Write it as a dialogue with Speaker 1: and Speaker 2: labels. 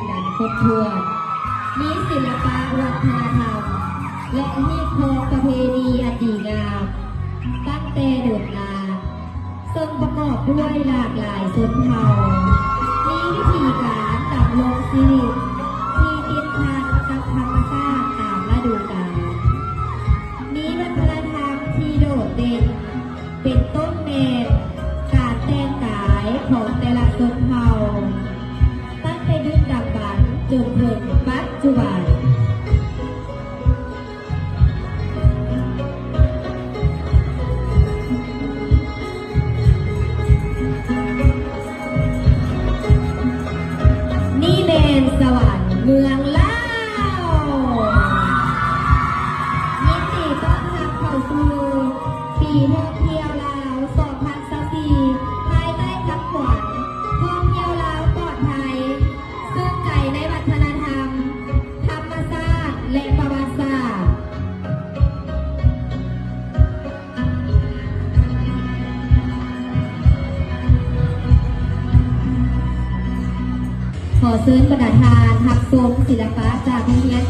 Speaker 1: กันครบถ้วนมีศิลปะวัฒนธรรมและมีโครงประเพณีอันดีงามตั้งแต่เดินนานซึ่งประกอบด้วยหลากหลายชนเผ่ามีวิธีการดำรงชีวิตที่ติดพันกับธรรมชาติตามฤดูกาลมีวัฒนธรรมที่โดดเด่นเป็นต้นแบบการแต่งกายของแต่ละชนเผ่าตั้งแต่ดึกดำบรรพ์จนถึงปัจจุบันนี่เป็นสวรรค์เมืองลาวยินดีต้อนรับเข้าสู่ปีท่องเที่ยวลาว2024ภายใต้คำขวัญท่องเที่ยวลาวปลอดภัยซึ่งใจในวัฒนธรรมธรรมชาติและประวัติศาสตร์ขอเชิญประธานทักชมศิลปะจากโรงเรียน